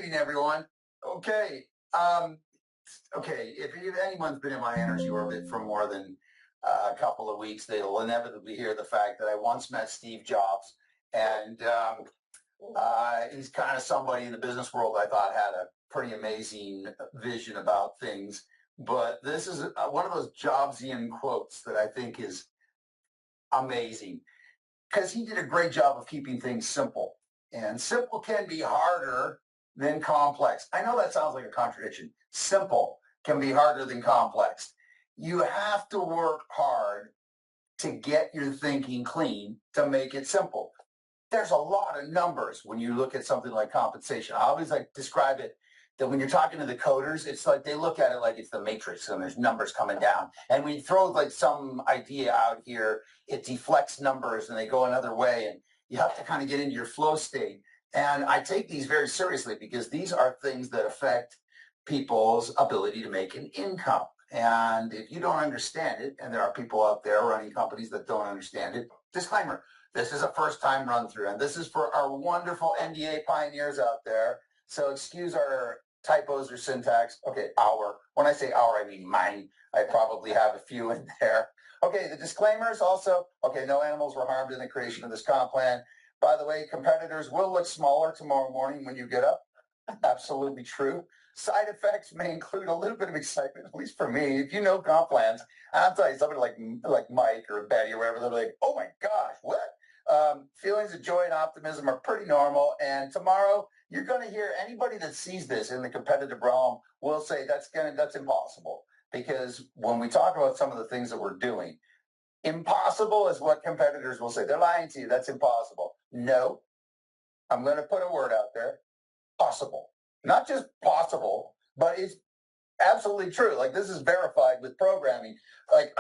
evening, everyone. Okay. Um, okay. If anyone's been in my energy orbit for more than a couple of weeks, they'll inevitably hear the fact that I once met Steve Jobs, and he's kind of somebody in the business world I thought had a pretty amazing vision about things. But this is one of those Jobsian quotes that I think is amazing because he did a great job of keeping things simple. And simple can be harder than complex. I know that sounds like a contradiction. Simple can be harder than complex. You have to work hard to get your thinking clean to make it simple. There's a lot of numbers when you look at something like compensation. I always like describe it that when you're talking to the coders, it's like they look at it like it's the matrix and there's numbers coming down. And when you throw like some idea out here, it deflects numbers and they go another way. And you have to kind of get into your flow state. And I take these very seriously because these are things that affect people's ability to make an income. And if you don't understand it, and there are people out there running companies that don't understand it, disclaimer, this is a first-time run-through, and this is for our wonderful NDA pioneers out there. So excuse our typos or syntax. Okay, our. When I say our, I mean mine. I probably have a few in there. Okay, the disclaimers also. Okay, no animals were harmed in the creation of this comp plan. By the way, competitors will look smaller tomorrow morning when you get up. Absolutely true. Side effects may include a little bit of excitement, at least for me. If you know comp plans, I'll tell you, somebody like Mike or Betty or whatever, they're like, oh my gosh, what? Feelings of joy and optimism are pretty normal. And tomorrow, you're going to hear anybody that sees this in the competitive realm will say that's impossible. Because when we talk about some of the things that we're doing, impossible is what competitors will say. They're lying to you. That's impossible. No, I'm going to put a word out there. Possible. Not just possible, but it's absolutely true. Like this is verified with programming. Like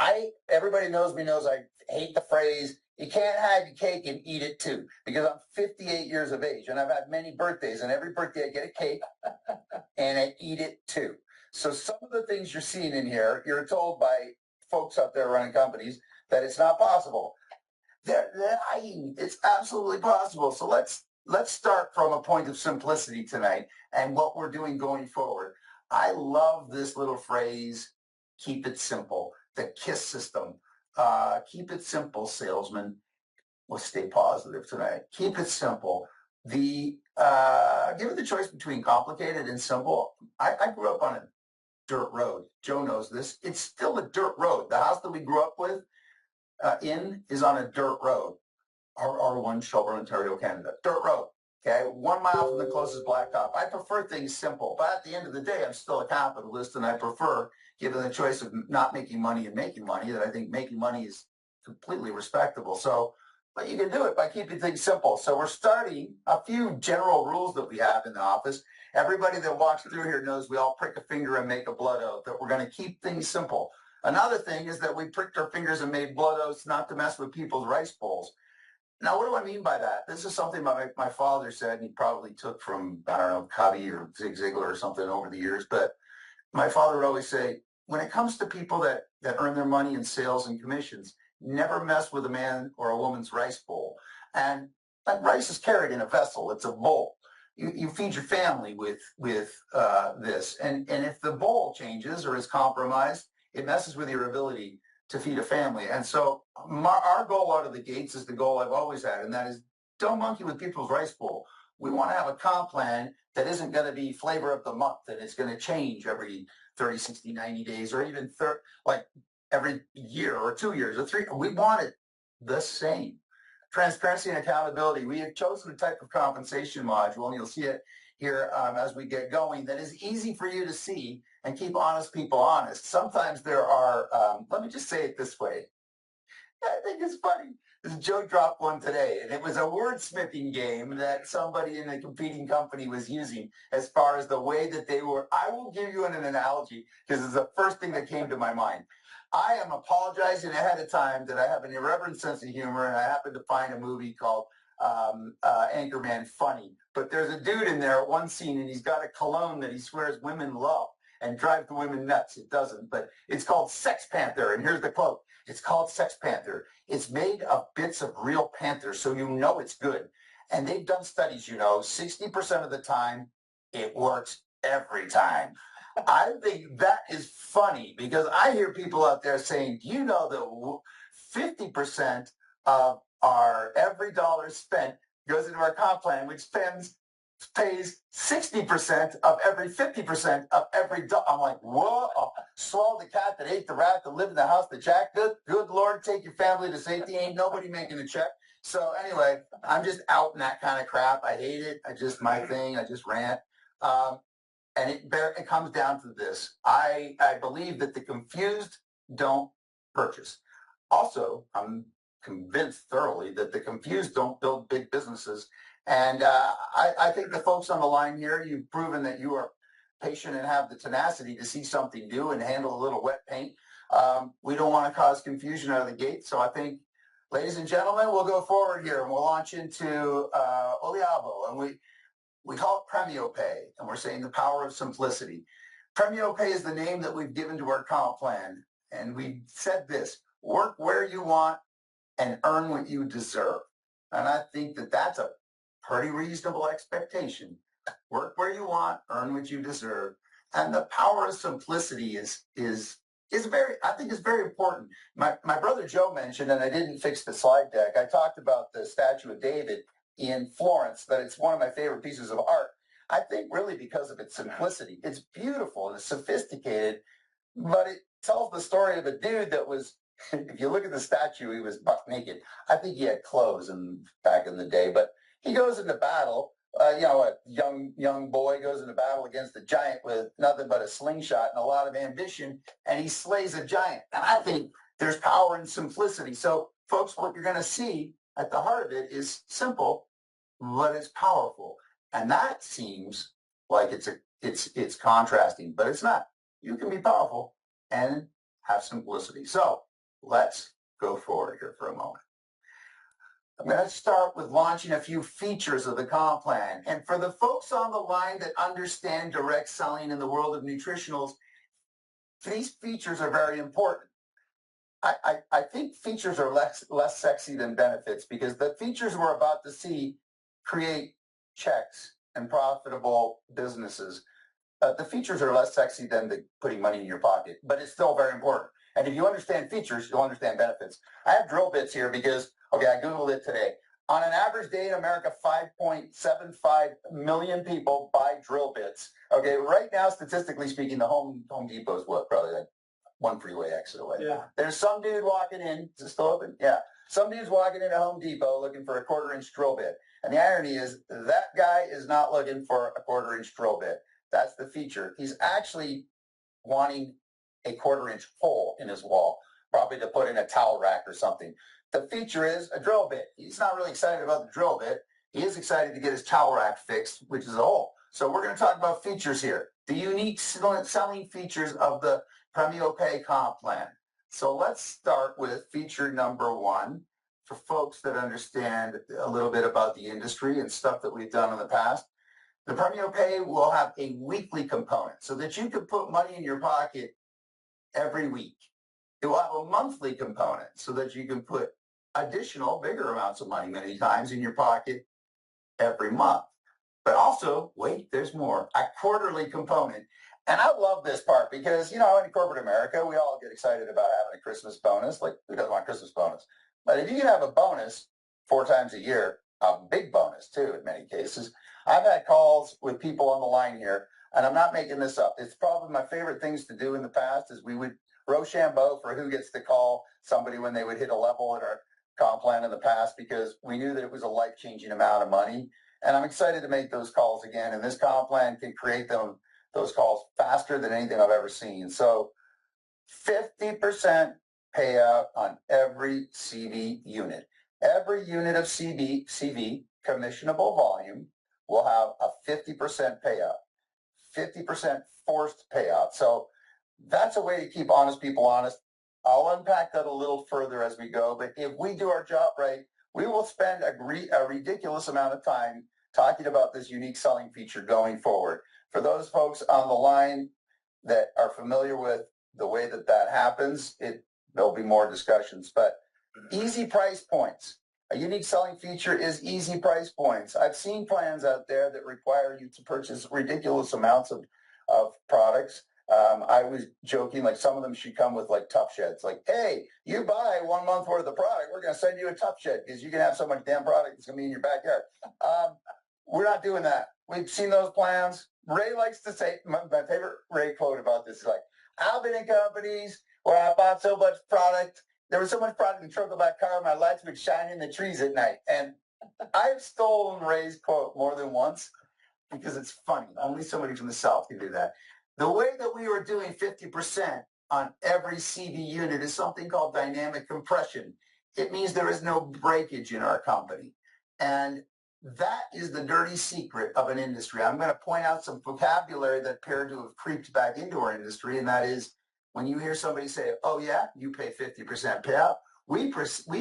everybody knows me knows I hate the phrase, you can't have your cake and eat it too, because I'm 58 years of age and I've had many birthdays, and every birthday I get a cake and I eat it too. So some of the things you're seeing in here, you're told by folks out there running companies that it's not possible. They're lying. It's absolutely possible. So let's start from a point of simplicity tonight and what we're doing going forward. I love this little phrase, keep it simple, the KISS system. Keep it simple, salesman. We'll stay positive tonight. Keep it simple. Given the choice between complicated and simple, I grew up on a dirt road. Joe knows this. It's still a dirt road. The house that we grew up with is on a dirt road. R1, Shelburne, Ontario, Canada. Dirt road. Okay, 1 mile from the closest blacktop. I prefer things simple, but at the end of the day, I'm still a capitalist, and I prefer, given the choice of not making money and making money, that I think making money is completely respectable. So, but you can do it by keeping things simple. So we're starting a few general rules that we have in the office. Everybody that walks through here knows we all prick a finger and make a blood oath that we're going to keep things simple. Another thing is that we pricked our fingers and made blood oaths not to mess with people's rice bowls. Now, what do I mean by that? This is something my father said, and he probably took from, I don't know, Covey or Zig Ziglar or something over the years. But my father would always say, when it comes to people that earn their money in sales and commissions, never mess with a man or a woman's rice bowl. And that rice is carried in a vessel. It's a bowl. You feed your family with this. And if the bowl changes or is compromised, it messes with your ability to feed a family. And so our goal out of the gates is the goal I've always had, and that is don't monkey with people's rice bowl. We want to have a comp plan that isn't going to be flavor of the month, and it's going to change every 30, 60, 90 days, or even like every year or 2 years or 3. We want it the same. Transparency and accountability. We have chosen a type of compensation module, and you'll see it here as we get going, that is easy for you to see and keep honest people honest. Sometimes there are, let me just say it this way. I think it's funny. Joe dropped one today, and it was a wordsmithing game that somebody in a competing company was using as far as the way that they were. I will give you an analogy because it's the first thing that came to my mind. I am apologizing ahead of time that I have an irreverent sense of humor, and I happened to find a movie called Anchorman funny. But there's a dude in there at one scene, and he's got a cologne that he swears women love and drives the women nuts. It doesn't, but it's called Sex Panther. And here's the quote. It's called Sex Panther. It's made of bits of real panthers, so you know it's good. And they've done studies, 60% of the time, it works every time. I think that is funny because I hear people out there saying, you know, that 50% of our every dollar spent goes into our comp plan, which pays 60% of every 50% of every dollar. I'm like, whoa, swallow the cat that ate the rat that lived in the house that Jack. Good Lord, take your family to safety. Ain't nobody making a check. So anyway, I'm just out in that kind of crap. I hate it. My thing. I just rant. And it comes down to this. I believe that the confused don't purchase. Also, I'm convinced thoroughly that the confused don't build big businesses. And I think the folks on the line here, you've proven that you are patient and have the tenacity to see something new and handle a little wet paint. We don't want to cause confusion out of the gate. So I think, ladies and gentlemen, we'll go forward here and we'll launch into Oliabo. And we call it Premio Pay, and we're saying the power of simplicity. Premio Pay is the name that we've given to our comp plan. And we said this: work where you want and earn what you deserve. And I think that that's a pretty reasonable expectation. Work where you want, earn what you deserve. And the power of simplicity is very, I think is very important. My brother Joe mentioned, and I didn't fix the slide deck, I talked about the statue of David in Florence, that it's one of my favorite pieces of art. I think really because of its simplicity. It's beautiful and it's sophisticated, but it tells the story of a dude that was, if you look at the statue, he was buck naked. I think he had clothes back in the day, but he goes into battle. A young boy goes into battle against a giant with nothing but a slingshot and a lot of ambition, and he slays a giant. And I think there's power in simplicity. So, folks, what you're going to see at the heart of it is simple, but it's powerful. And that seems like it's contrasting, but it's not. You can be powerful and have simplicity. So let's go forward here for a moment. I'm going to start with launching a few features of the comp plan. And for the folks on the line that understand direct selling in the world of nutritionals, these features are very important. I think features are less sexy than benefits, because the features we're about to see create checks and profitable businesses. The features are less sexy than putting money in your pocket, but it's still very important. And if you understand features, you'll understand benefits. I have drill bits here because, I Googled it today. On an average day in America, 5.75 million people buy drill bits. Okay, right now, statistically speaking, the Home Depot is probably like one freeway exit away. Yeah. There's some dude walking in. Is it still open? Yeah. Some dude's walking into Home Depot looking for a 1/4-inch drill bit. And the irony is that guy is not looking for a 1/4-inch drill bit. That's the feature. He's actually wanting a 1/4-inch hole in his wall, probably to put in a towel rack or something. The feature is a drill bit. He's not really excited about the drill bit. He is excited to get his towel rack fixed, which is a hole. So we're going to talk about features here, the unique selling features of the Premio Pay comp plan. So let's start with feature number 1 for folks that understand a little bit about the industry and stuff that we've done in the past. The Premio Pay will have a weekly component so that you can put money in your pocket every week. It will have a monthly component so that you can put additional, bigger amounts of money many times in your pocket every month. But also, wait, there's more, a quarterly component. And I love this part because, in corporate America, we all get excited about having a Christmas bonus. Like, who doesn't want a Christmas bonus? But if you can have a bonus 4 times a year, a big bonus too, in many cases. I've had calls with people on the line here, and I'm not making this up. It's probably my favorite things to do in the past is we would Rochambeau for who gets to call somebody when they would hit a level in our comp plan in the past, because we knew that it was a life-changing amount of money. And I'm excited to make those calls again. And this comp plan can create those calls faster than anything I've ever seen. So 50% payout on every CV unit. Every unit of CV, commissionable volume, will have a 50% payout, 50% forced payout. So that's a way to keep honest people honest. I'll unpack that a little further as we go, but if we do our job right, we will spend a ridiculous amount of time talking about this unique selling feature going forward. For those folks on the line that are familiar with the way that happens, there'll be more discussions, but easy price points. A unique selling feature is easy price points. I've seen plans out there that require you to purchase ridiculous amounts of products. I was joking, like some of them should come with like tough sheds. Like, hey, you buy 1 month worth of product, we're going to send you a tough shed because you can have so much damn product it's going to be in your backyard. We're not doing that. We've seen those plans. Ray likes to say, my favorite Ray quote about this is like, I've been in companies where I bought so much product. There was so much product in the trunk of my car, my lights would shine in the trees at night. And I've stolen Ray's quote more than once because it's funny. Only somebody from the South can do that. The way that we were doing 50% on every CV unit is something called dynamic compression. It means there is no breakage in our company. And that is the dirty secret of an industry. I'm going to point out some vocabulary that appeared to have creeped back into our industry, and that is when you hear somebody say, oh yeah, you pay 50% payout, we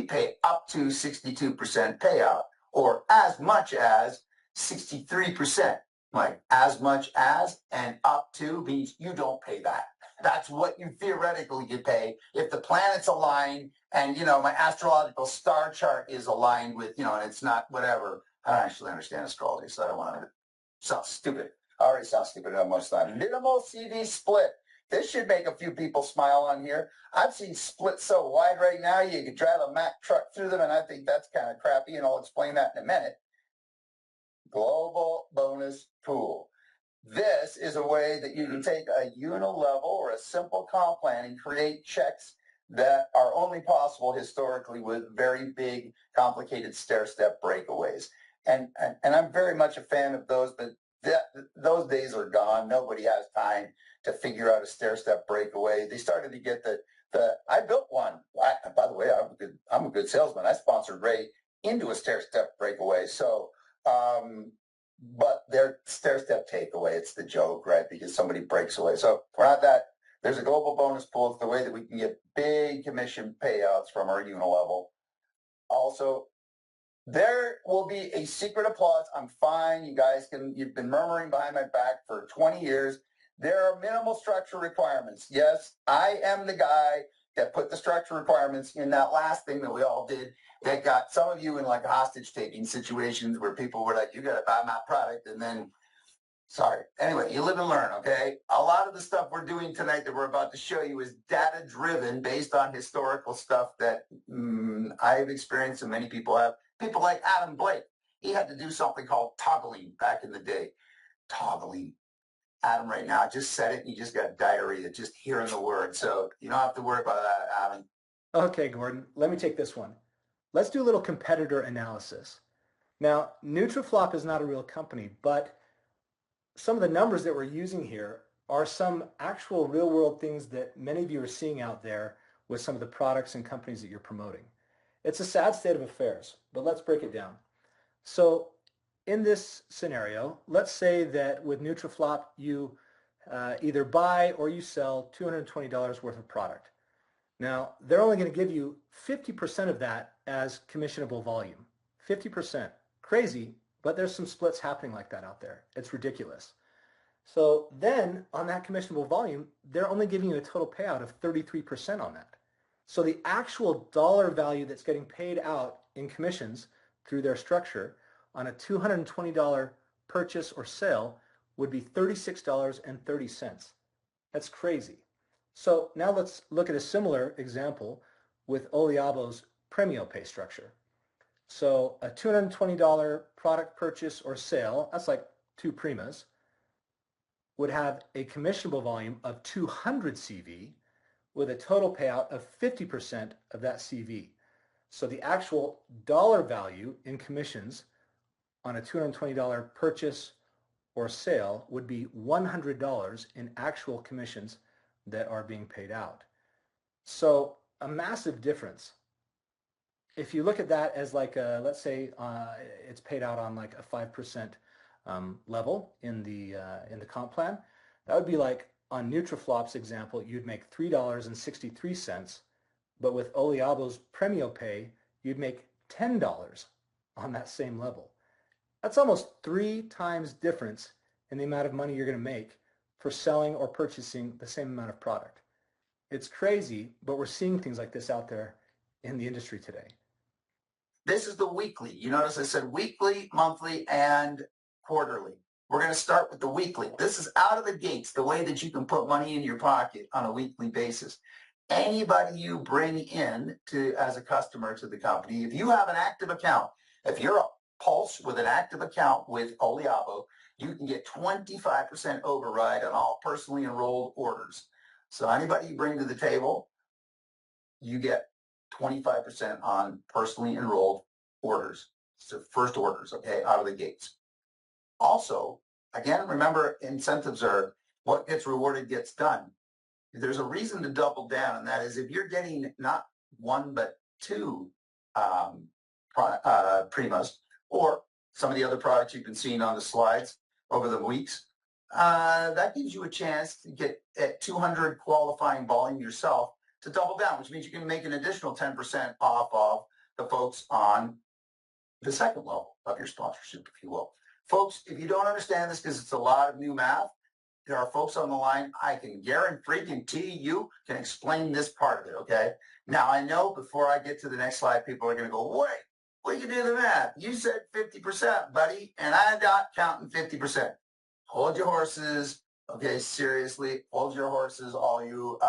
pay up to 62% payout, or as much as 63%. Like as much as and up to means you don't pay that. That's what you theoretically could pay if the planets align and, my astrological star chart is aligned with, and it's not whatever. I don't actually understand astrology, so I don't want to sound stupid. I already sound stupid most of the time. Minimal CV split. This should make a few people smile on here. I've seen splits so wide right now, you could drive a Mack truck through them, and I think that's kind of crappy, and I'll explain that in a minute. Global bonus pool. This is a way that you can take a unilevel or a simple comp plan and create checks that are only possible historically with very big, complicated stair-step breakaways. And I'm very much a fan of those, but those days are gone. Nobody has time to figure out a stair-step breakaway. They started to get I built one. By the way, I'm a good salesman. I sponsored Ray into a stair-step breakaway. So, but their stair-step takeaway, it's the joke, right? Because somebody breaks away. So we're not that. There's a global bonus pool. It's the way that we can get big commission payouts from our unilevel. Also, there will be a secret applause. I'm fine. You've been murmuring behind my back for 20 years. There are minimal structure requirements. Yes, I am the guy that put the structure requirements in that last thing that we all did that got some of you in like hostage taking situations where people were like, you got to buy my product. And then, sorry. Anyway, you live and learn, okay? A lot of the stuff we're doing tonight that we're about to show you is data driven based on historical stuff that I've experienced and many people have. People like Adam Blake, he had to do something called toggling back in the day. Toggling. Adam, right now, I just said it and you just got diarrhea just hearing the word. So you don't have to worry about that, Adam. Okay, Gordon, let me take this one. Let's do a little competitor analysis. Now, Nutriflop is not a real company, but some of the numbers that we're using here are some actual real-world things that many of you are seeing out there with some of the products and companies that you're promoting. It's a sad state of affairs, but let's break it down. So in this scenario, let's say that with Nutriflop, you either buy or you sell $220 worth of product. Now, they're only going to give you 50% of that as commissionable volume. 50%. Crazy, but there's some splits happening like that out there. It's ridiculous. So then on that commissionable volume, they're only giving you a total payout of 33% on that. So the actual dollar value that's getting paid out in commissions through their structure on a $220 purchase or sale would be $36.30. That's crazy. So now let's look at a similar example with Oliabo's Premio Pay structure. So a $220 product purchase or sale, that's like 2 Primas, would have a commissionable volume of 200 CV with a total payout of 50% of that CV. So the actual dollar value in commissions on a $220 purchase or sale would be $100 in actual commissions that are being paid out. So a massive difference. If you look at that as like a, let's say it's paid out on like a 5% level in the comp plan, that would be like on Nutriflop's example, you'd make $3.63, but with Oliabo's Premio Pay, you'd make $10 on that same level. That's almost 3 times difference in the amount of money you're going to make for selling or purchasing the same amount of product. It's crazy, but we're seeing things like this out there in the industry today. This is the weekly. You notice I said weekly, monthly, and quarterly. We're going to start with the weekly. This is out of the gates, the way that you can put money in your pocket on a weekly basis. Anybody you bring in as a customer to the company, if you have an active account, if you're a Pulse with an active account with Oliabo, you can get 25% override on all personally enrolled orders. So anybody you bring to the table, you get 25% on personally enrolled orders. So first orders, okay, out of the gates. Also, again, remember, incentives are what gets rewarded gets done. There's a reason to double down, and that is if you're getting not one but two Primas, or some of the other products you've been seeing on the slides over the weeks, that gives you a chance to get at 200 qualifying volume yourself to double down, which means you can make an additional 10% off of the folks on the second level of your sponsorship, if you will. Folks, if you don't understand this because it's a lot of new math, there are folks on the line, I can guarantee you can explain this part of it, okay? Now, I know before I get to the next slide, people are going to go, wait, we can do the math. You said 50%, buddy, and I'm not counting 50%. Hold your horses, okay, seriously, hold your horses, all you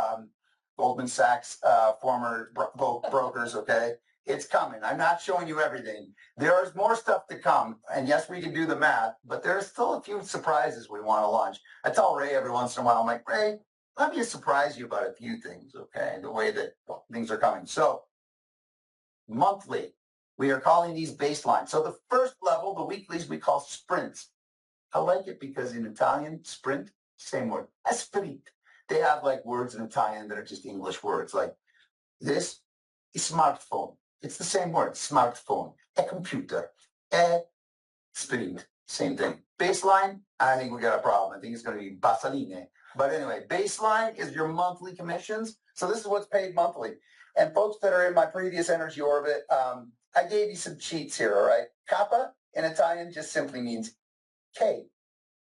Goldman Sachs former brokers, okay? It's coming. I'm not showing you everything. There's more stuff to come. And yes, we can do the math, but there's still a few surprises we want to launch. I tell Ray every once in a while, I'm like, Ray, let me surprise you about a few things, okay? The way that things are coming. So monthly, we are calling these baselines. So the first level, the weeklies, we call sprints. I like it because in Italian, sprint, same word, sprint. They have like words in Italian that are just English words. Like this is smartphone. It's the same word, smartphone, a computer, a sprint, same thing. Baseline, I think we got a problem. I think it's going to be basaline. But anyway, baseline is your monthly commissions. So this is what's paid monthly. And folks that are in my previous energy orbit, I gave you some cheats here, all right? Kappa in Italian just simply means K.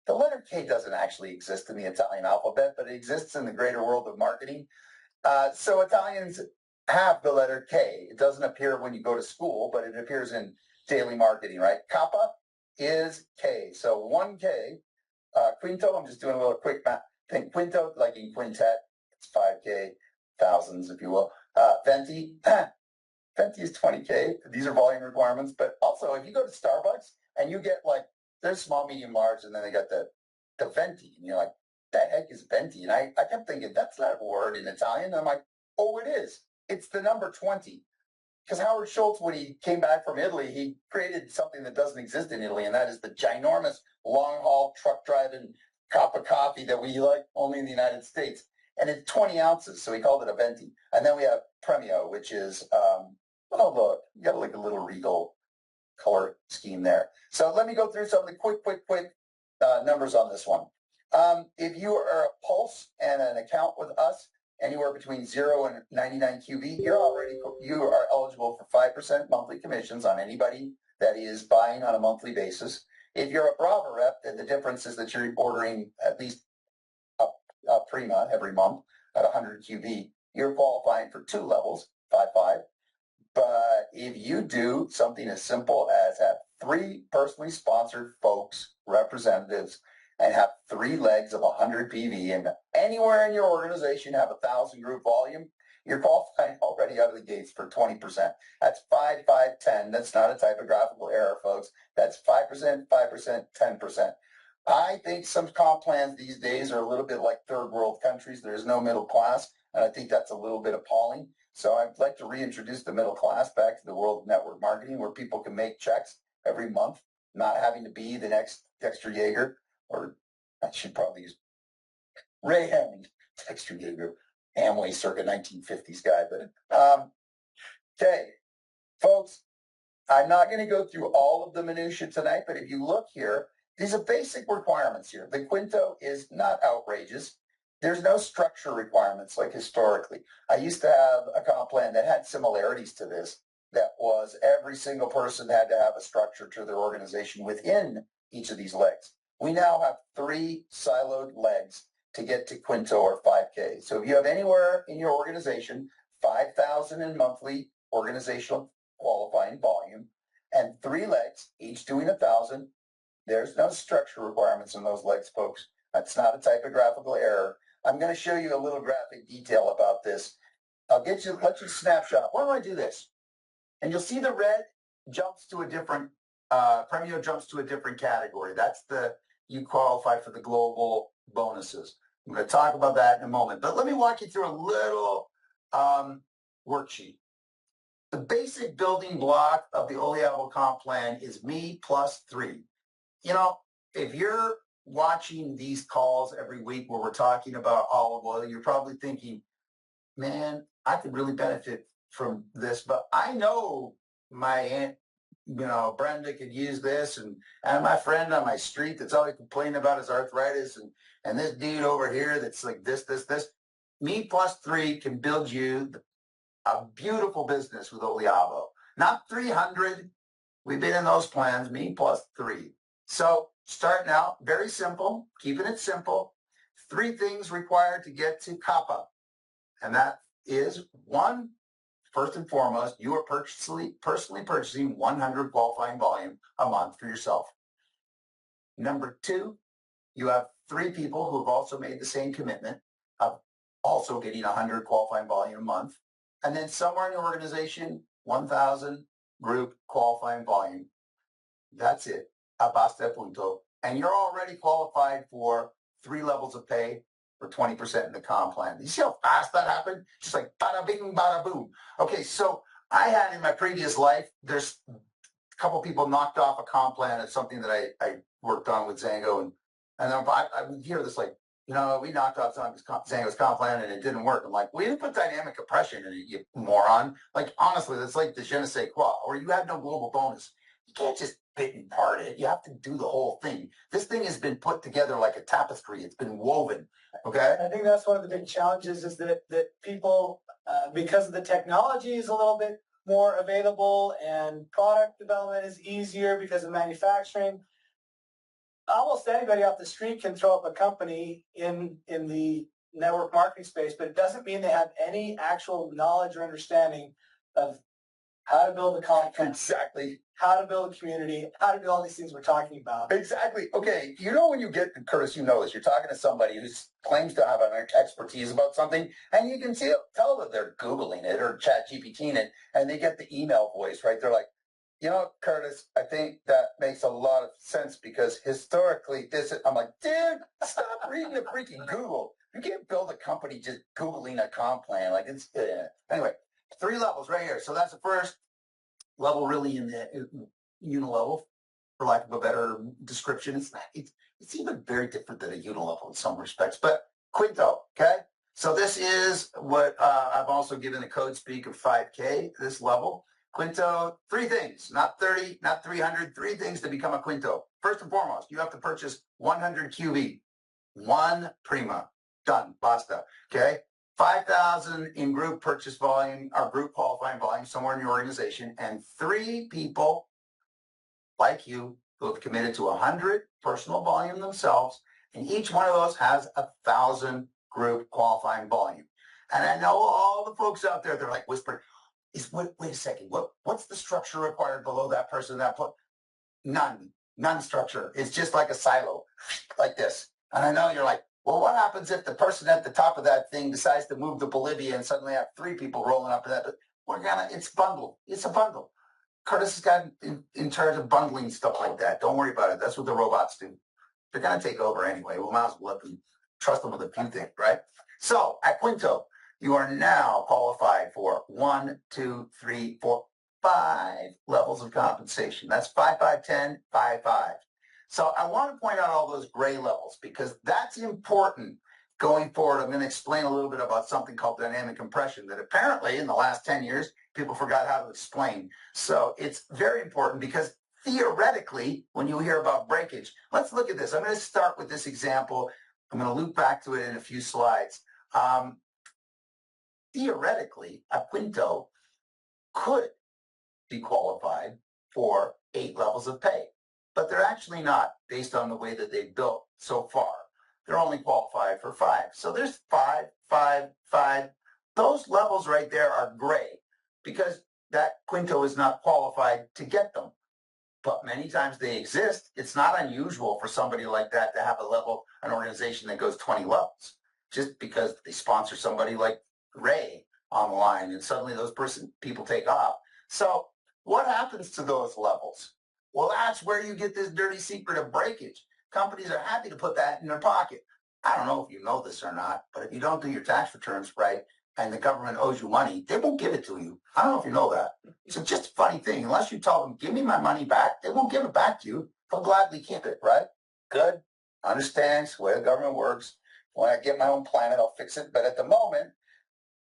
The letter K doesn't actually exist in the Italian alphabet, but it exists in the greater world of marketing. So Italians have the letter K. It doesn't appear when you go to school, but it appears in daily marketing, right? Kappa is K. So 1K, quinto, I'm just doing a little quick math thing. Quinto, like in quintet, it's 5K, thousands, if you will. Venti, Venti is 20K. These are volume requirements. But also, if you go to Starbucks and you get like, there's small, medium, large, and then they got the Venti. And you're like, the heck is Venti? And I kept thinking, that's not a word in Italian. And I'm like, oh, it is. It's the number 20. Because Howard Schultz, when he came back from Italy, he created something that doesn't exist in Italy, and that is the ginormous long-haul truck-driving cup of coffee that we like only in the United States. And it's 20 ounces, so he called it a venti. And then we have Premio, which is, oh, look, you got like a little regal color scheme there. So let me go through some of the quick numbers on this one. If you are a Pulse and an account with us, anywhere between 0 and 99 QB, you are eligible for 5% monthly commissions on anybody that is buying on a monthly basis. If you're a Brava rep, then the difference is that you're ordering at least a Prima every month at 100 QB. You're qualifying for 2 levels, 5.5. But if you do something as simple as have 3 personally sponsored folks, representatives, and have 3 legs of 100 PV, and anywhere in your organization have 1,000 group volume, you're qualifying already out of the gates for 20%. That's 5, 5, 10. That's not a typographical error, folks. That's 5%, 5%, 10%. I think some comp plans these days are a little bit like third world countries. There is no middle class, and I think that's a little bit appalling. So I'd like to reintroduce the middle class back to the world of network marketing, where people can make checks every month, not having to be the next Dexter Yeager, or I should probably use Ray Hammond, Dexter Yeager, Amway circa 1950s guy. But okay, folks, I'm not going to go through all of the minutiae tonight, but if you look here, these are basic requirements here. The Quinto is not outrageous. There's no structure requirements like historically. I used to have a comp plan that had similarities to this. That was every single person had to have a structure to their organization within each of these legs. We now have 3 siloed legs to get to Quinto or 5K. So if you have anywhere in your organization 5,000 in monthly organizational qualifying volume, and 3 legs, each doing 1,000. There's no structure requirements in those legs, folks. That's not a typographical error. I'm going to show you a little graphic detail about this. Let you snapshot. Why don't I do this? And you'll see the red jumps to a different, Premio jumps to a different category. That's you qualify for the global bonuses. I'm going to talk about that in a moment. But let me walk you through a little worksheet. The basic building block of the Oliavo comp plan is me plus 3. You know, if you're watching these calls every week where we're talking about olive oil, you're probably thinking, man, I could really benefit from this. But I know my aunt, Brenda could use this, and my friend on my street that's always complaining about his arthritis, and this dude over here that's like this. Me plus 3 can build you a beautiful business with Oliavo. Not 300. We've been in those plans, me plus 3. So starting out, very simple, keeping it simple. 3 things required to get to CAPA. And that is 1, first and foremost, you are personally purchasing 100 qualifying volume a month for yourself. Number 2, you have 3 people who have also made the same commitment of also getting 100 qualifying volume a month. And then somewhere in your organization, 1,000 group qualifying volume. That's it. Basta punto. And you're already qualified for 3 levels of pay for 20% in the comp plan. You see how fast that happened? Just like bada bing, bada boom. Okay, so I had in my previous life, there's a couple people knocked off a comp plan. It's something that I worked on with Zango. And then I would hear this like, we knocked off Zango's comp plan and it didn't work. I'm like, we didn't put dynamic compression in it, you moron. Like, honestly, that's like the je ne sais quoi, or you have no global bonus. You can't just bit and part it. You have to do the whole thing. This thing has been put together like a tapestry. It's been woven. Okay. I think that's one of the big challenges is that people, because the technology is a little bit more available and product development is easier because of manufacturing, almost anybody off the street can throw up a company in the network marketing space, but it doesn't mean they have any actual knowledge or understanding of how to build a content. Exactly. How to build a community, how to do all these things we're talking about. Exactly. Okay. When you get, Curtis, you know this, you're talking to somebody who claims to have an expertise about something, and you can tell that they're Googling it or chat GPTing it, and they get the email voice, right? They're like, Curtis, I think that makes a lot of sense because historically I'm like, dude, stop reading the freaking Google. You can't build a company just Googling a comp plan. Like anyway, 3 levels right here. So that's the first level really in the unilevel, for lack of a better description. It's even very different than a unilevel in some respects, but Quinto, okay? So this is what I've also given the code speak of 5K, this level. Quinto, 3 things, not 30, not 300, 3 things to become a Quinto. First and foremost, you have to purchase 100 QV, 1 Prima, done, basta, okay? 5,000 in group purchase volume or group qualifying volume somewhere in your organization, and 3 people like you who have committed to 100 personal volume themselves, and each one of those has 1,000 group qualifying volume. And I know all the folks out there, they're like whispering, wait a second, what's the structure required below that person, none structure. It's just like a silo, like this. And I know you're like, well, what happens if the person at the top of that thing decides to move to Bolivia and suddenly have 3 people rolling up to that? It's bundled. It's a bundle. Curtis has got in charge of bundling stuff like that. Don't worry about it. That's what the robots do. They're going to take over anyway. We might as well let them trust them with a few things, right? So at Quinto, you are now qualified for 1, 2, 3, 4, 5 levels of compensation. That's 5, 5, 10, 5, 5. So I want to point out all those gray levels because that's important going forward. I'm going to explain a little bit about something called dynamic compression that apparently in the last 10 years, people forgot how to explain. So it's very important because theoretically, when you hear about breakage, let's look at this. I'm going to start with this example. I'm going to loop back to it in a few slides. Theoretically, a Quinto could be qualified for 8 levels of pay, but they're actually not based on the way that they've built so far. They're only qualified for 5. So there's 5, 5, 5. Those levels right there are gray because that quinto is not qualified to get them. But many times they exist. It's not unusual for somebody like that to have an organization that goes 20 levels, just because they sponsor somebody like Ray on the line, and suddenly those people take off. So what happens to those levels? Well, that's where you get this dirty secret of breakage. Companies are happy to put that in their pocket. I don't know if you know this or not, but if you don't do your tax returns right and the government owes you money, they won't give it to you. I don't know if you know that. It's just a funny thing. Unless you tell them, give me my money back, they won't give it back to you. They'll gladly keep it, right? Good. Understands the way the government works. When I get my own planet, I'll fix it. But at the moment,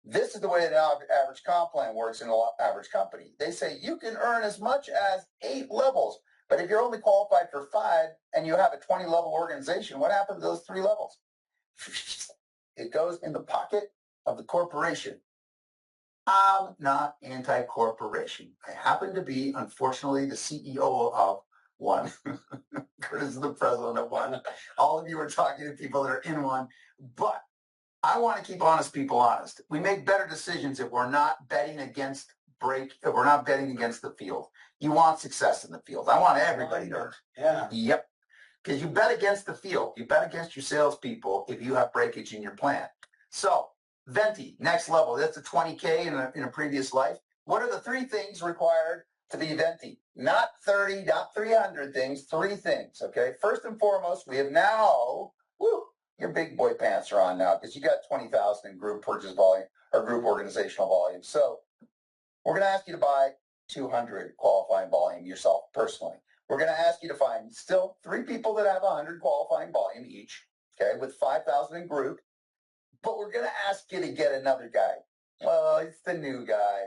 this is the way an average comp plan works in an average company. They say you can earn as much as 8 levels. But if you're only qualified for 5 and you have a 20-level organization, what happens to those 3 levels? It goes in the pocket of the corporation. I'm not anti-corporation. I happen to be, unfortunately, the CEO of one. Curtis is the president of one. All of you are talking to people that are in one. But I want to keep honest people honest. We make better decisions if we're not betting against if we're not betting against the field. You want success in the field. I want everybody to. Yeah. Yep. Because you bet against the field. You bet against your salespeople if you have breakage in your plan. So, Venti, next level. That's a 20K in a previous life. What are the 3 things required to be Venti? Not 30, not 300 things, 3 things, okay? First and foremost, we have now, your big boy pants are on now because you got 20,000 in group purchase volume or group organizational volume. So, we're going to ask you to buy 200 qualifying volume yourself personally. We're going to ask you to find still 3 people that have 100 qualifying volume each, okay, with 5,000 in group. But we're going to ask you to get another guy. Well, it's the new guy.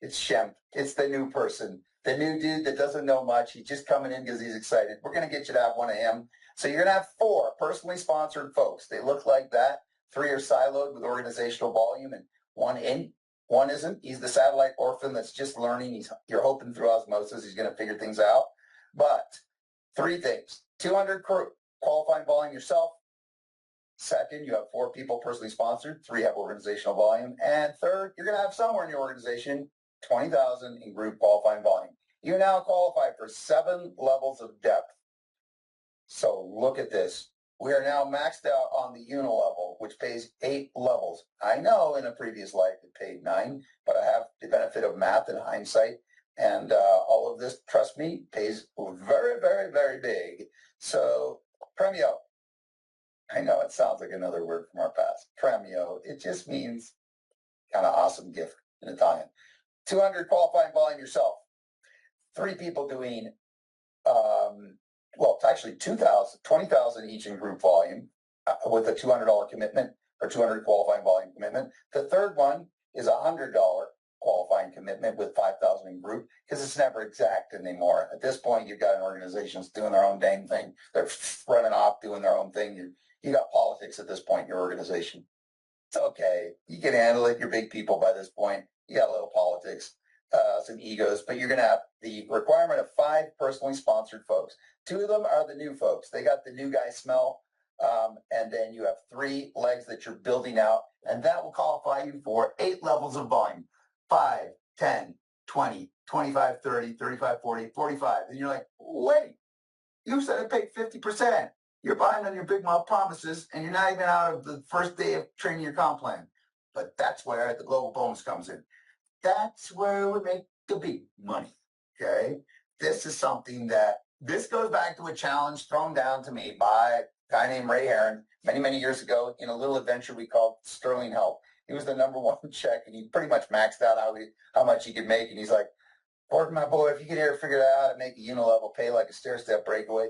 It's Shemp. It's the new person. The new dude that doesn't know much. He's just coming in because he's excited. We're going to get you to have one of him. So you're going to have 4 personally sponsored folks. They look like that. 3 are siloed with organizational volume and one isn't. He's the satellite orphan that's just learning. You're hoping through osmosis he's going to figure things out. But 3 things. 200 qualifying volume yourself. Second, you have 4 people personally sponsored. 3 have organizational volume. And third, you're going to have somewhere in your organization 20,000 in group qualifying volume. You now qualify for 7 levels of depth. So look at this. We are now maxed out on the unilevel, which pays 8 levels. I know in a previous life it paid 9, but I have the benefit of math and hindsight. And all of this, trust me, pays very, very, very big. So Premio. I know it sounds like another word from our past. Premio. It just means kind of awesome gift in Italian. 200 qualifying volume yourself. 3 people doing, it's actually 2,000, 20,000 each in group volume with a $200 commitment or 200 qualifying volume commitment. The third one is a $100 qualifying commitment with 5,000 in group because it's never exact anymore. At this point, you've got an organization that's doing their own dang thing. They're running off, doing their own thing. You got politics at this point in your organization. It's okay. You can handle it. You're big people by this point. You got a little politics, some egos, but you're going to have the requirement of 5 personally sponsored folks. 2 of them are the new folks. They got the new guy smell. And then you have 3 legs that you're building out, and that will qualify you for 8 levels of volume. 5, 10, 20, 25, 30, 35, 40, 45. And you're like, wait, you said it paid 50%. You're buying on your big mouth promises, and you're not even out of the first day of training your comp plan. But that's where the global bonus comes in. That's where we make the big money, okay? This is something this goes back to a challenge thrown down to me by a guy named Ray Heron many, many years ago in a little adventure we called Sterling Health. He was the #1 check, and he pretty much maxed out how much he could make. And he's like, Gordon, my boy, if you could ever figure out how to make a unilevel pay like a stair-step breakaway.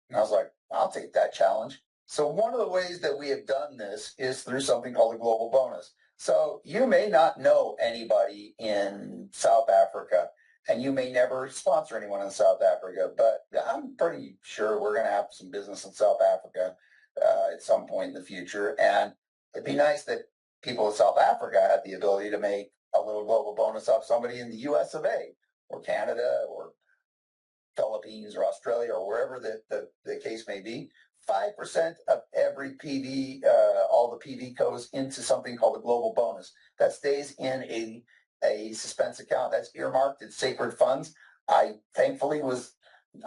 And I was like, I'll take that challenge. So one of the ways that we have done this is through something called a global bonus. So you may not know anybody in South Africa, and you may never sponsor anyone in South Africa, but I'm pretty sure we're going to have some business in South Africa at some point in the future. And it'd be nice that people in South Africa had the ability to make a little global bonus off somebody in the US of A or Canada or Philippines or Australia or wherever the case may be. 5% of every PV, all the PV goes into something called a global bonus that stays in a suspense account that's earmarked. It's sacred funds. I thankfully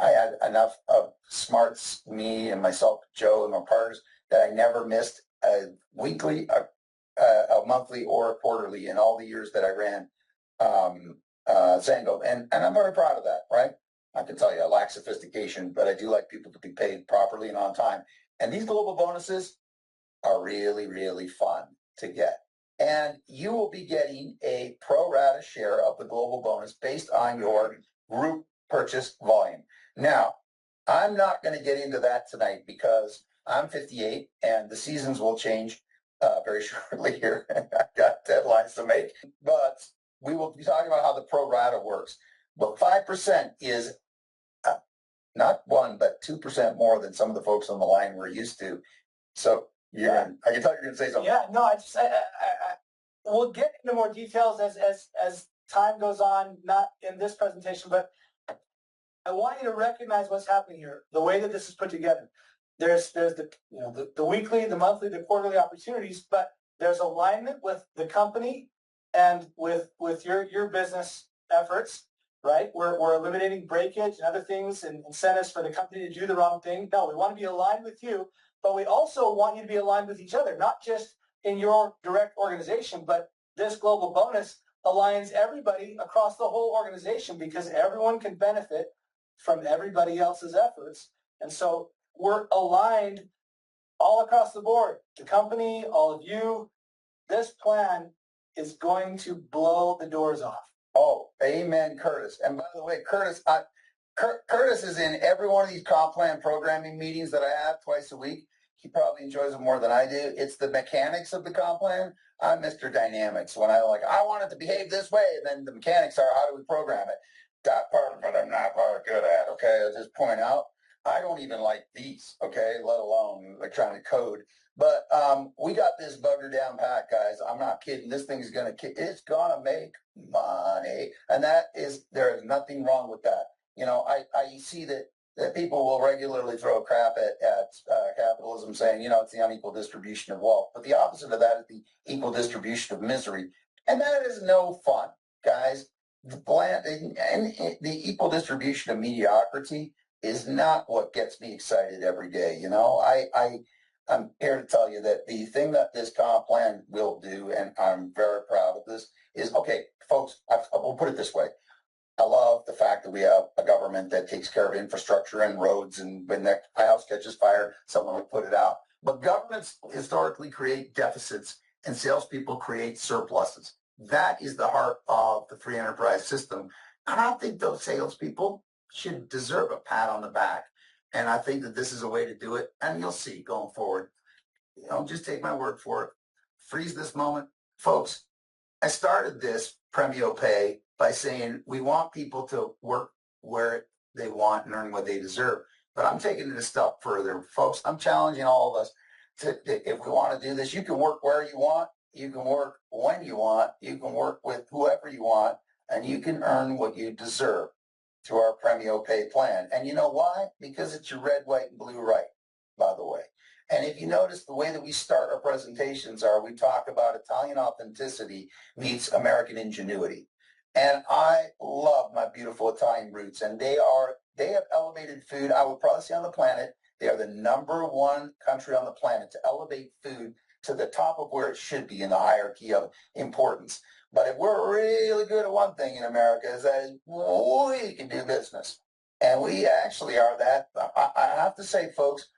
I had enough of smarts, me and myself, Joe and my partners, that I never missed a weekly, a monthly, or a quarterly in all the years that I ran Zango. And I'm very proud of that, right? I can tell you I lack sophistication, but I do like people to be paid properly and on time. And these global bonuses are really, really fun to get. And you will be getting a pro rata share of the global bonus based on your group purchase volume. Now, I'm not going to get into that tonight because I'm 58 and the seasons will change very shortly here. I've got deadlines to make. But we will be talking about how the pro rata works. But 5% is not 1, but 2% more than some of the folks on the line we're used to. So I can tell you're going to say something. Yeah, no, we'll get into more details as time goes on, not in this presentation, but I want you to recognize what's happening here, the way that this is put together. There's the weekly, the monthly, the quarterly opportunities, but there's alignment with the company and with your business efforts, right? We're eliminating breakage and other things and incentives for the company to do the wrong thing. No, we want to be aligned with you, but we also want you to be aligned with each other, not just in your direct organization, but this global bonus aligns everybody across the whole organization because everyone can benefit from everybody else's efforts. And so we're aligned all across the board. The company, all of you, this plan is going to blow the doors off. Oh, amen, Curtis. And by the way, Curtis, Curtis is in every one of these comp plan programming meetings that I have twice a week. He probably enjoys it more than I do. It's the mechanics of the comp plan. I'm Mr. Dynamics. When I want it to behave this way, and then the mechanics are, how do we program it? That part of it I'm not very good at, okay? I'll just point out, I don't even like these, okay, let alone trying to code. But we got this bugger down pat, guys. I'm not kidding. This thing is going to kick. It's going to make money. And there is nothing wrong with that. You know, I see that people will regularly throw crap at capitalism saying, you know, it's the unequal distribution of wealth. But the opposite of that is the equal distribution of misery. And that is no fun, guys. The equal distribution of mediocrity is not what gets me excited every day. You know, I'm here to tell you that the thing that this comp plan will do, and I'm very proud of this, is, okay, folks, we'll put it this way. I love the fact that we have a government that takes care of infrastructure and roads, and when my house catches fire, someone will put it out. But governments historically create deficits, and salespeople create surpluses. That is the heart of the free enterprise system. And I think those salespeople should deserve a pat on the back. And I think that this is a way to do it. And you'll see going forward. You know, just take my word for it. Freeze this moment. Folks, I started this Premio Pay by saying we want people to work where they want and earn what they deserve. But I'm taking it a step further. Folks, I'm challenging all of us to, if we want to do this, you can work where you want. You can work when you want. You can work with whoever you want. And you can earn what you deserve through our Premio Pay plan. And you know why? Because it's your red, white, and blue right, by the way. And if you notice, the way that we start our presentations we talk about Italian authenticity meets American ingenuity. And I love my beautiful Italian roots. And they have elevated food, I would probably say, on the planet. They are the #1 country on the planet to elevate food to the top of where it should be in the hierarchy of importance. But if we're really good at one thing in America, is that we can do business. And we actually are that. I have to say, folks,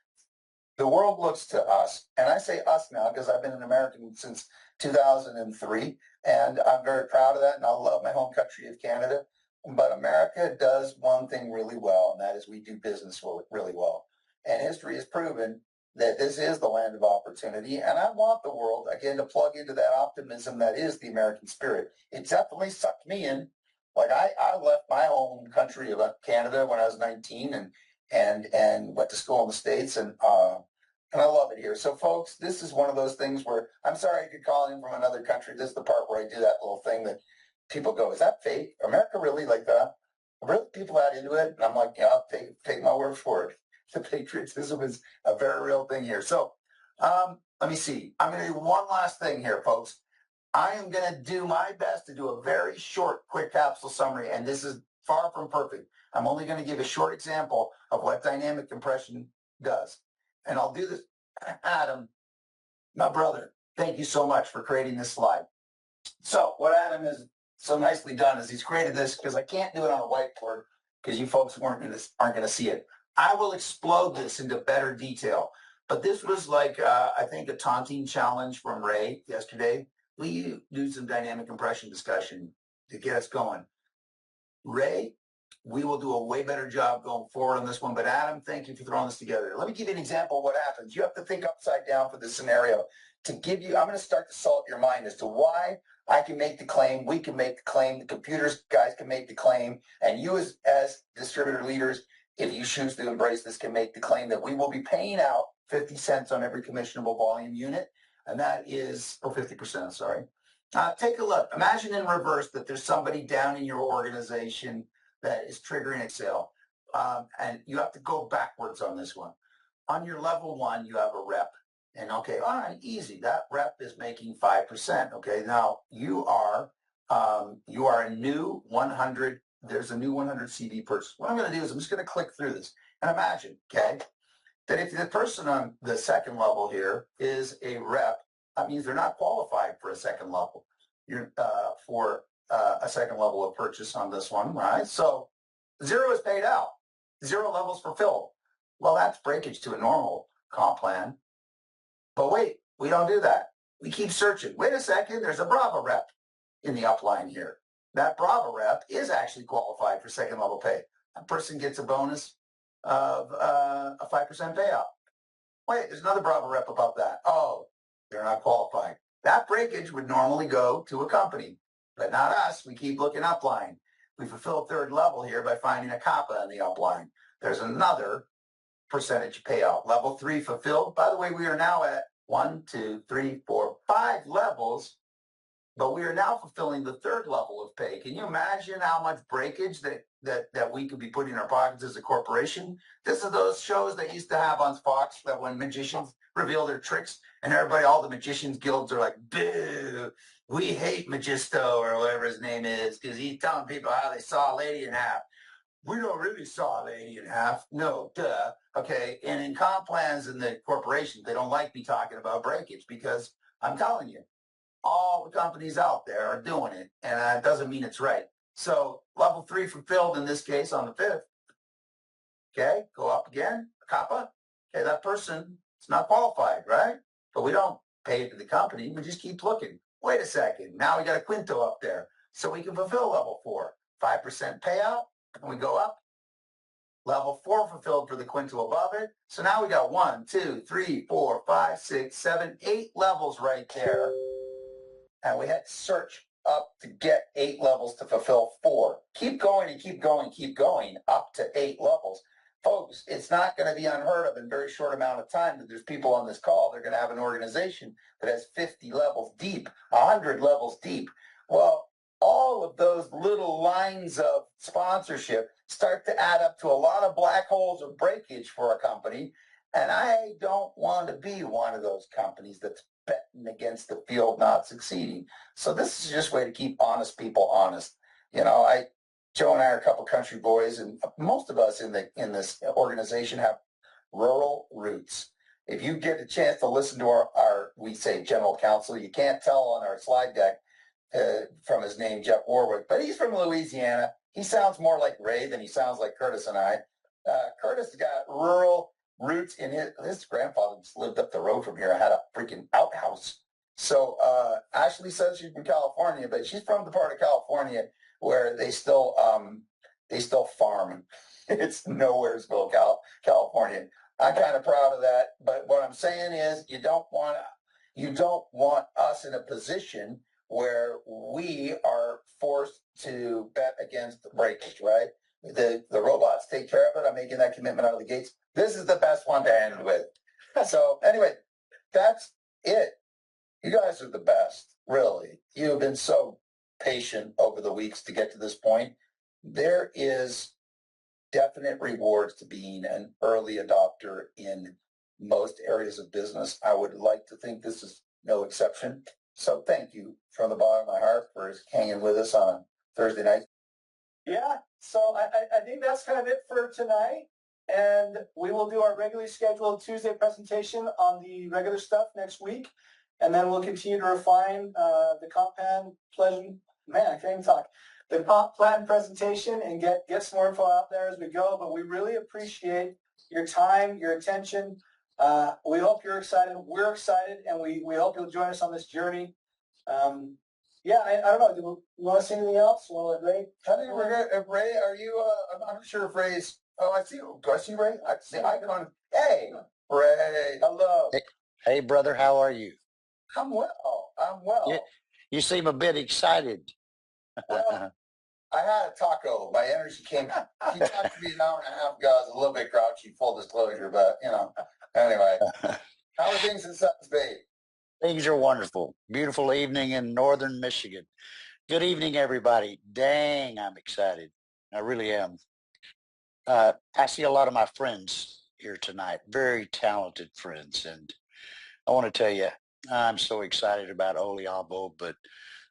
the world looks to us, and I say us now because I've been an American since 2003, and I'm very proud of that, and I love my home country of Canada. But America does one thing really well, and that is we do business really well. And history has proven that this is the land of opportunity, and I want the world, again, to plug into that optimism that is the American spirit. It definitely sucked me in. Like I left my home country of Canada when I was 19 and went to school in the States, and I love it here. So, folks, this is one of those things where I'm sorry if you're calling in from another country. This is the part where I do that little thing that people go, "Is that fake? America really like that?" Really, people that into it, and I'm like, "Yeah, take my word for it." The patriotism is a very real thing here. So, let me see. I'm going to do one last thing here, folks. I am going to do my best to do a very short, quick capsule summary, and this is far from perfect. I'm only going to give a short example of what dynamic compression does. And I'll do this. Adam, my brother, thank you so much for creating this slide. So what Adam has so nicely done is he's created this because I can't do it on a whiteboard because you folks aren't going to see it. I will explode this into better detail. But this was like, I think, a taunting challenge from Ray yesterday. We do some dynamic compression discussion to get us going. Ray, we will do a way better job going forward on this one. But Adam, thank you for throwing this together. Let me give you an example of what happens. You have to think upside down for this scenario to give you, I'm going to start to salt your mind as to why I can make the claim, we can make the claim, the computers guys can make the claim, and you as distributor leaders, if you choose to embrace this, can make the claim that we will be paying out 50 cents on every commissionable volume unit, and that is, or 50%, sorry. Take a look. Imagine in reverse that there's somebody down in your organization that is triggering a sale, and you have to go backwards on this one. On your level one, you have a rep. And okay, all right, easy. That rep is making 5%. Okay, now you are a new 100. There's a new 100 CD purchase. What I'm going to do is I'm just going to click through this and imagine, okay, that if the person on the second level here is a rep, that means they're not qualified for a second level. You're for a second level of purchase on this one, right? So 0 is paid out, 0 levels fulfilled. Well, that's breakage to a normal comp plan. But wait, we don't do that. We keep searching. Wait a second, there's a Brava rep in the upline here. That Brava rep is actually qualified for second level pay. That person gets a bonus of a 5% payout. Wait, there's another Brava rep above that. Oh, they're not qualified. That breakage would normally go to a company, but not us. We keep looking upline. We fulfill third level here by finding a kappa in the upline. There's another percentage payout. Level 3 fulfilled. By the way, we are now at 1, 2, 3, 4, 5 levels, but we are now fulfilling the third level of pay. Can you imagine how much breakage that we could be putting in our pockets as a corporation? This is those shows that used to have on Fox that when magicians reveal their tricks and everybody, all the magicians guilds are like, boo, we hate Magisto or whatever his name is because he's telling people how they saw a lady in half. We don't really saw a lady in half. No, duh. Okay. And in comp plans and the corporations, they don't like me talking about breakage because I'm telling you, all the companies out there are doing it, and it doesn't mean it's right. So level 3 fulfilled in this case on the 5th. Okay, go up again, kappa. Okay, that person is not qualified, right? But we don't pay it to the company. We just keep looking. Wait a second. Now we got a quinto up there. So we can fulfill level 4. 5% payout, and we go up. Level 4 fulfilled for the quinto above it. So now we got 1, 2, 3, 4, 5, 6, 7, 8 levels right there. And we had to search up to get 8 levels to fulfill 4. Keep going and keep going, keep going up to 8 levels. Folks, it's not going to be unheard of in a very short amount of time that there's people on this call. They're going to have an organization that has 50 levels deep, 100 levels deep. Well, all of those little lines of sponsorship start to add up to a lot of black holes of breakage for a company. And I don't want to be one of those companies that's betting against the field not succeeding. So this is just a way to keep honest people honest. You know, Joe and I are a couple country boys, and most of us in this organization have rural roots. If you get a chance to listen to our we say general counsel, you can't tell on our slide deck from his name, Jeff Warwick, but he's from Louisiana. He sounds more like Ray than he sounds like Curtis and I. Curtis got rural roots in his grandfather just lived up the road from here. I had a freaking outhouse. So Ashley says she's from California, but she's from the part of California where they still farm. It's Nowheresville, California. I'm kind of proud of that. But what I'm saying is you don't want us in a position where we are forced to bet against the breakage, right? The robots take care of it. I'm making that commitment out of the gates. This is the best one to end with. So anyway, that's it. You guys are the best, really. You have been so patient over the weeks to get to this point. There is definite rewards to being an early adopter in most areas of business. I would like to think this is no exception. So thank you from the bottom of my heart for hanging with us on a Thursday night. Yeah, so I think that's kind of it for tonight. And we will do our regularly scheduled Tuesday presentation on the regular stuff next week. And then we'll continue to refine the comp plan pleasant. Man, I can't even talk. The comp plan presentation and get some more info out there as we go. But we really appreciate your time, your attention. We hope you're excited. We're excited, and we hope you'll join us on this journey. Yeah, I don't know. Do you want to say anything else? Well, Ray, I think we're good. Ray, are you? I'm not sure if Ray's. Oh, I see. Do I see Ray? I see icon. Hey, Ray. Hello. Hey, brother, how are you? I'm well. I'm well. You seem a bit excited. Well, I had a taco. My energy came. He talked to me an hour and a half ago. I was a little bit grouchy, full disclosure, but Anyway, how are things in Suttons Bay? Things are wonderful. Beautiful evening in northern Michigan. Good evening, everybody. Dang, I'm excited. I really am. I see a lot of my friends here tonight, very talented friends. And I want to tell you, I'm so excited about Oliabo, but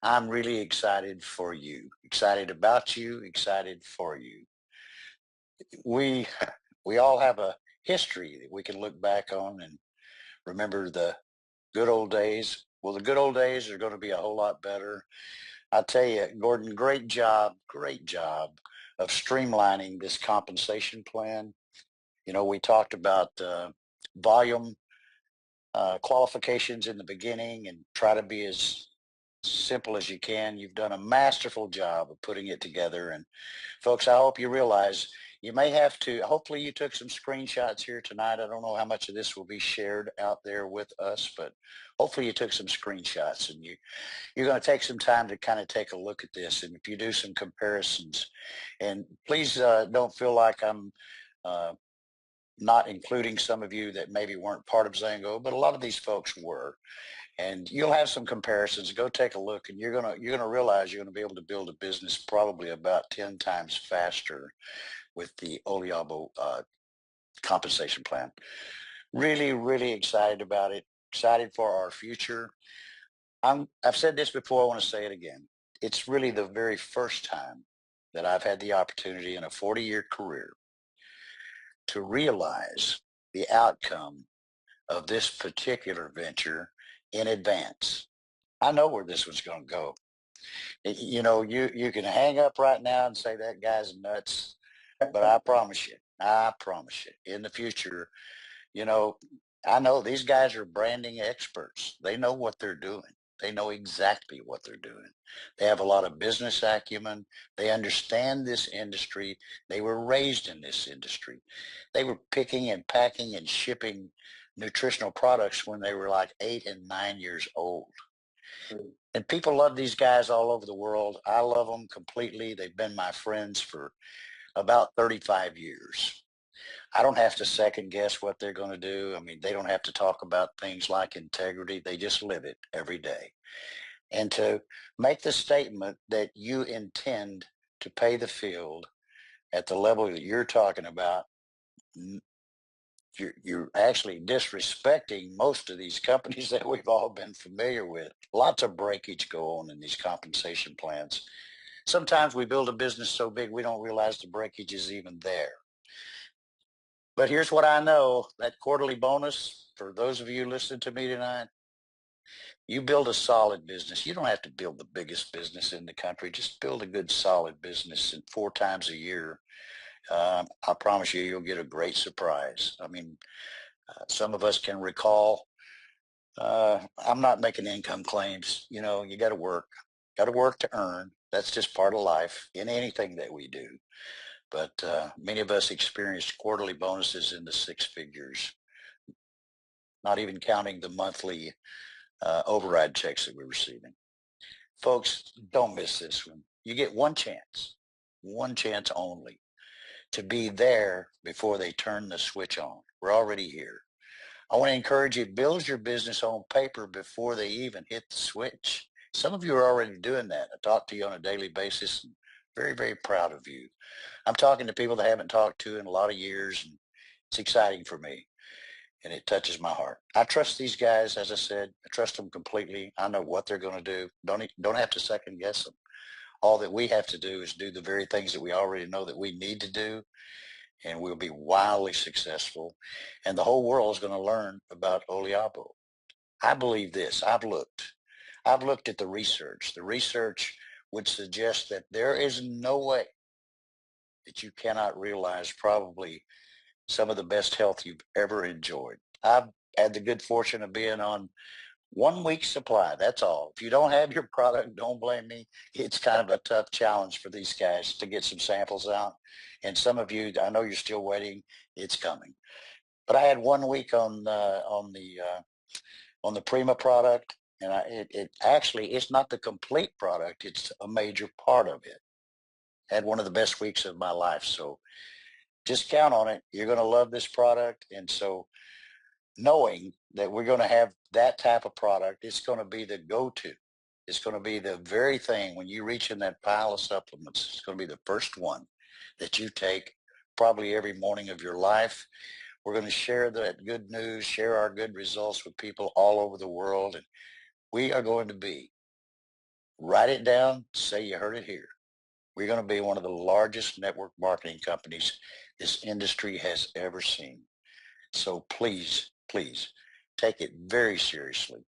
I'm really excited for you, excited about you, excited for you. We all have a history that we can look back on and remember the good old days. Well, the good old days are going to be a whole lot better. I tell you, Gordon, great job of streamlining this compensation plan. We talked about volume qualifications in the beginning and try to be as simple as you can. You've done a masterful job of putting it together. And folks, I hope you realize you may have to, hopefully you took some screenshots here tonight. I don't know how much of this will be shared out there with us, but hopefully you took some screenshots and you're going to take some time to kind of take a look at this. And if you do some comparisons, and please don't feel like I'm not including some of you that maybe weren't part of Zango, but a lot of these folks were. And you'll have some comparisons. Go take a look, and you're gonna realize you're gonna be able to build a business probably about 10 times faster with the Oliabo compensation plan. Really, really excited about it. Excited for our future. I've said this before. I want to say it again. It's really the very first time that I've had the opportunity in a 40-year career to realize the outcome of this particular venture in advance. I know where this was going to go. You can hang up right now and say that guy's nuts, but I promise you, in the future, you know, I know these guys are branding experts. They know what they're doing. They know exactly what they're doing. They have a lot of business acumen. They understand this industry. They were raised in this industry. They were picking and packing and shipping nutritional products when they were like 8 and 9 years old. And people love these guys all over the world. I love them completely. They've been my friends for about 35 years. I don't have to second guess what they're going to do. I mean, they don't have to talk about things like integrity. They just live it every day. And to make the statement that you intend to pay the field at the level that you're talking about, you're actually disrespecting most of these companies that we've all been familiar with. Lots of breakage go on in these compensation plans. Sometimes we build a business so big we don't realize the breakage is even there. But here's what I know, that quarterly bonus, for those of you listening to me tonight, you build a solid business. You don't have to build the biggest business in the country. Just build a good, solid business, and 4 times a year, I promise you, you'll get a great surprise. I mean, some of us can recall, I'm not making income claims. You got to work to earn. That's just part of life in anything that we do. But many of us experienced quarterly bonuses in the 6 figures, not even counting the monthly override checks that we're receiving. Folks, don't miss this one. You get one chance only to be there before they turn the switch on. We're already here. I want to encourage you, build your business on paper before they even hit the switch. Some of you are already doing that. I talk to you on a daily basis. And very, very proud of you. I'm talking to people that I haven't talked to in a lot of years, and it's exciting for me. and it touches my heart. I trust these guys, as I said. I trust them completely. I know what they're going to do. Don't have to second guess them. All that we have to do is do the very things that we already know that we need to do, and we'll be wildly successful. And the whole world is going to learn about Oliabo. I believe this. I've looked at the research. The research would suggest that there is no way that you cannot realize probably some of the best health you've ever enjoyed. I've had the good fortune of being on 1 week supply. That's all. If you don't have your product, don't blame me. It's kind of a tough challenge for these guys to get some samples out. And some of you, I know you're still waiting. It's coming. But I had 1 week on the Prima product, and it actually, it's not the complete product. It's a major part of it. Had one of the best weeks of my life. So just count on it. You're going to love this product. And so knowing that we're going to have that type of product, it's going to be the go-to. It's going to be the very thing when you reach in that pile of supplements. It's going to be the first one that you take probably every morning of your life. We're going to share that good news, share our good results with people all over the world. And we are going to be, write it down, say you heard it here. We're going to be one of the largest network marketing companies this industry has ever seen. So please, please take it very seriously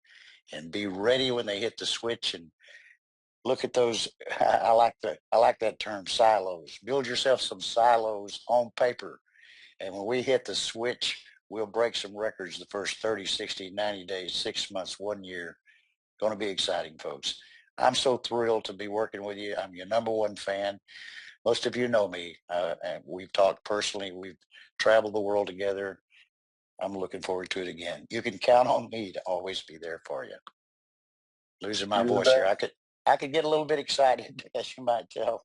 and be ready when they hit the switch. And look at those. I like that term, silos. Build yourself some silos on paper. And when we hit the switch, we'll break some records the first 30, 60, 90 days, 6 months, 1 year. Going to be exciting, folks. I'm so thrilled to be working with you. I'm your #1 fan. Most of you know me. And we've talked personally. We've traveled the world together. I'm looking forward to it again. You can count on me to always be there for you. Losing my voice here. I could get a little bit excited, as you might tell.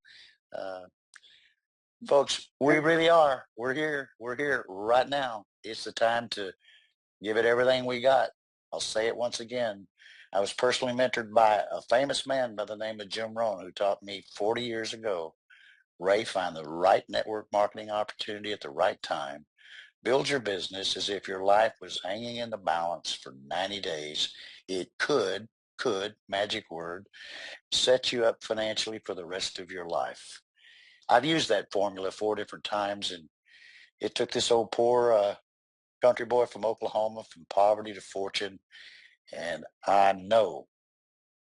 Folks, we really are. We're here. We're here right now. It's the time to give it everything we got. I'll say it once again. I was personally mentored by a famous man by the name of Jim Rohn, who taught me 40 years ago, Ray, find the right network marketing opportunity at the right time. Build your business as if your life was hanging in the balance for 90 days. It could, magic word, set you up financially for the rest of your life. I've used that formula 4 different times, and it took this old poor country boy from Oklahoma from poverty to fortune. And I know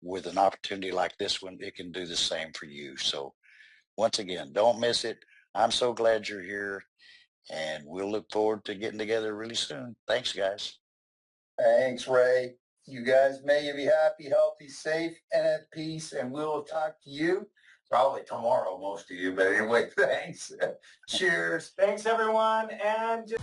with an opportunity like this one, it can do the same for you. So once again, don't miss it. I'm so glad you're here, and we'll look forward to getting together really soon. Thanks, guys. Thanks, Ray. You guys may be happy, healthy, safe, and at peace, and we'll talk to you probably tomorrow, most of you. But anyway, thanks. Cheers. Thanks, everyone. And